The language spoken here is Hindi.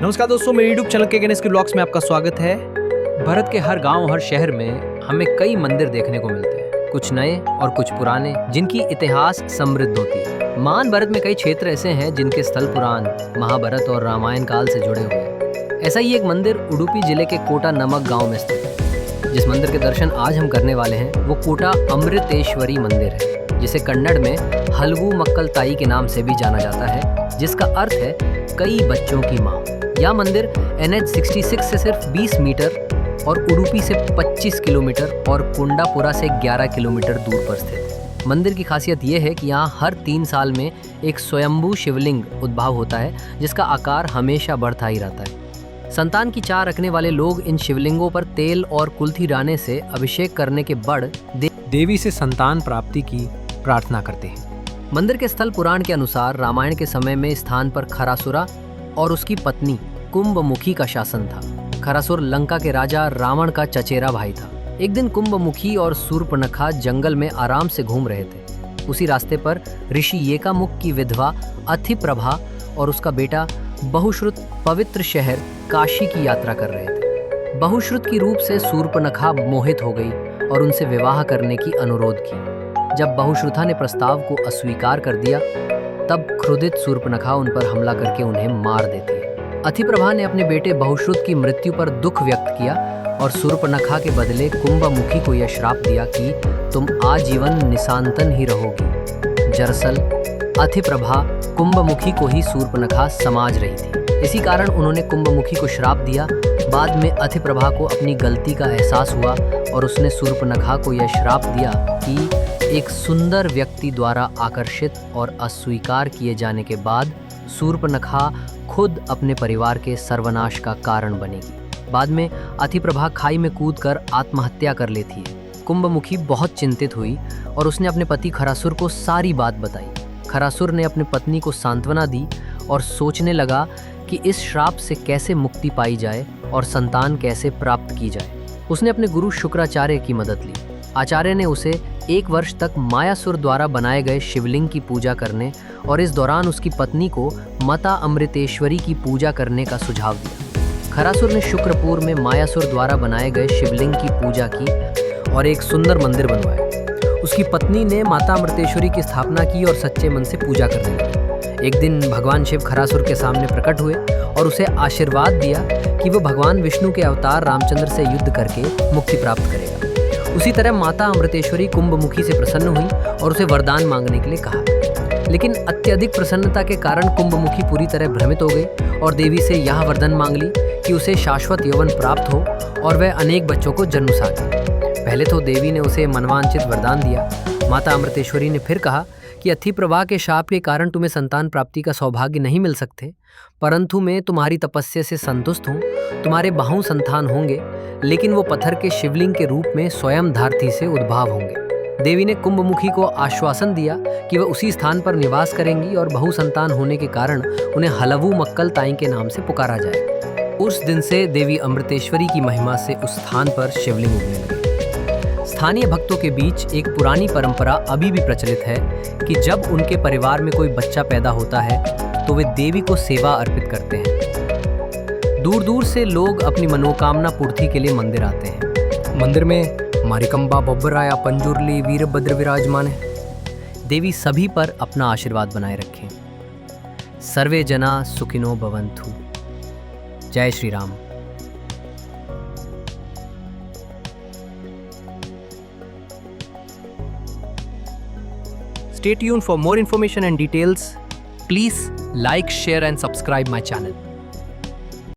नमस्कार दोस्तों, मेरे यूट्यूब चैनल के गणेश के ब्लॉग्स में आपका स्वागत है। भारत के हर गांव हर शहर में हमें कई मंदिर देखने को मिलते हैं, कुछ नए और कुछ पुराने, जिनकी इतिहास समृद्ध होती है। महान भारत में कई क्षेत्र ऐसे हैं जिनके स्थल पुराण, महाभारत और रामायण काल से जुड़े हुए हैं। ऐसा ही एक मंदिर उडुपी जिले के कोटा नामक गाँव में स्थित है। जिस मंदिर के दर्शन आज हम करने वाले हैं वो कोटा अमृतेश्वरी मंदिर है, जिसे कन्नड़ में हलवू मक्कल ताई के नाम से भी जाना जाता है, जिसका अर्थ है कई बच्चों की माँ। यह मंदिर NH 66 से सिर्फ 20 मीटर और उडुपी से 25 किलोमीटर और कुंडापुरा से 11 किलोमीटर दूर पर स्थित है। मंदिर की खासियत यह है कि यहाँ हर 3 साल में एक स्वयंभू शिवलिंग उद्भव होता है, जिसका आकार हमेशा बढ़ता ही रहता है। संतान की चाह रखने वाले लोग इन शिवलिंगों पर तेल और कुल्थी डालने से अभिषेक करने के बाद देवी से संतान प्राप्ति की प्रार्थना करते हैं। मंदिर के स्थल पुराण के अनुसार रामायण के समय में स्थान पर खरासुरा और उसकी पत्नी कुंभमुखी का शासन था। खरासुर लंका के राजा रावण का चचेरा भाई था। एक दिन कुंभमुखी और शूर्पणखा जंगल में आराम से घूम रहे थे। उसी रास्ते पर ऋषि येकामुख की विधवा अथिप्रभा और उसका बेटा बहुश्रुत पवित्र शहर काशी की यात्रा कर रहे थे। बहुश्रुत की रूप से शूर्पणखा मोहित हो गई और उनसे विवाह करने की अनुरोध की। जब बहुश्रुता ने प्रस्ताव को अस्वीकार कर दिया, तब क्रोधित शूर्पणखा उन पर हमला करके उन्हें मार देती है। अथिप्रभा ने अपने बेटे बहुश्रुत की मृत्यु पर दुख व्यक्त किया और शूर्पणखा के बदले कुंभमुखी को यह श्राप दिया कि तुम आजीवन निशांतन ही रहोगी। दरअसल अथिप्रभा कुंभमुखी को ही शूर्पणखा समाज रही थी। इसी कारण उन्होंने कुंभमुखी को श्राप दिया। बाद में अथिप्रभा को अपनी गलती का एहसास हुआ और उसने शूर्पणखा को यह श्राप दिया कि एक सुंदर व्यक्ति द्वारा आकर्षित और अस्वीकार किए जाने के बाद शूर्पणखा खुद अपने परिवार के सर्वनाश का कारण बनेगी। बाद में अथिप्रभा खाई में कूदकर आत्महत्या कर लेती है। कुंभमुखी बहुत चिंतित हुई और उसने अपने पति खरासुर को सारी बात बताई। खरासुर ने अपनी पत्नी को सांत्वना दी और सोचने लगा कि इस श्राप से कैसे मुक्ति पाई जाए और संतान कैसे प्राप्त की जाए। उसने अपने गुरु शुक्राचार्य की मदद ली। आचार्य ने उसे 1 वर्ष तक मायासुर द्वारा बनाए गए शिवलिंग की पूजा करने और इस दौरान उसकी पत्नी को माता अमृतेश्वरी की पूजा करने का सुझाव दिया। खरासुर ने शुक्रपुर में मायासुर द्वारा बनाए गए शिवलिंग की पूजा की और एक सुंदर मंदिर बनवाया। उसकी पत्नी ने माता अमृतेश्वरी की स्थापना की और सच्चे मन से पूजा करने लगी। एक दिन भगवान शिव खरासुर के सामने प्रकट हुए और उसे आशीर्वाद दिया कि वो भगवान विष्णु के अवतार रामचंद्र से युद्ध करके मुक्ति प्राप्त करेगा। उसी तरह माता अमृतेश्वरी कुंभमुखी से प्रसन्न हुई और उसे वरदान मांगने के लिए कहा। लेकिन अत्यधिक प्रसन्नता के कारण कुंभमुखी पूरी तरह भ्रमित हो गई और देवी से यह वरदान मांग ली कि उसे शाश्वत यौवन प्राप्त हो और वह अनेक बच्चों को जन्म सके। पहले तो देवी ने उसे मनवांछित वरदान दिया। माता अमृतेश्वरी ने फिर कहा कि अथिप्रभा के शाप के कारण तुम्हें संतान प्राप्ति का सौभाग्य नहीं मिल सकते, परंतु मैं तुम्हारी तपस्या से संतुष्ट हूँ। तुम्हारे बहु संतान होंगे, लेकिन वो पत्थर के शिवलिंग के रूप में स्वयं धरती से उद्भव होंगे। देवी ने कुंभमुखी को आश्वासन दिया कि वह उसी स्थान पर निवास करेंगी और बहु संतान होने के कारण उन्हें हलवू मक्कल ताई के नाम से पुकारा जाए। उस दिन से देवी अमृतेश्वरी की महिमा से उस स्थान पर शिवलिंग उगने लगे। स्थानीय भक्तों के बीच एक पुरानी परंपरा अभी भी प्रचलित है कि जब उनके परिवार में कोई बच्चा पैदा होता है तो वे देवी को सेवा अर्पित करते हैं। दूर दूर से लोग अपनी मनोकामना पूर्ति के लिए मंदिर आते हैं। मंदिर में मारिकंबा, बब्बराया, पंजुर्ली, वीरभद्र विराजमान है। देवी सभी पर अपना आशीर्वाद बनाए रखें। सर्वे जना सुखिनो भवन्तु। जय Shri Ram. Stay tuned for more information and details. Please like, share and subscribe my channel.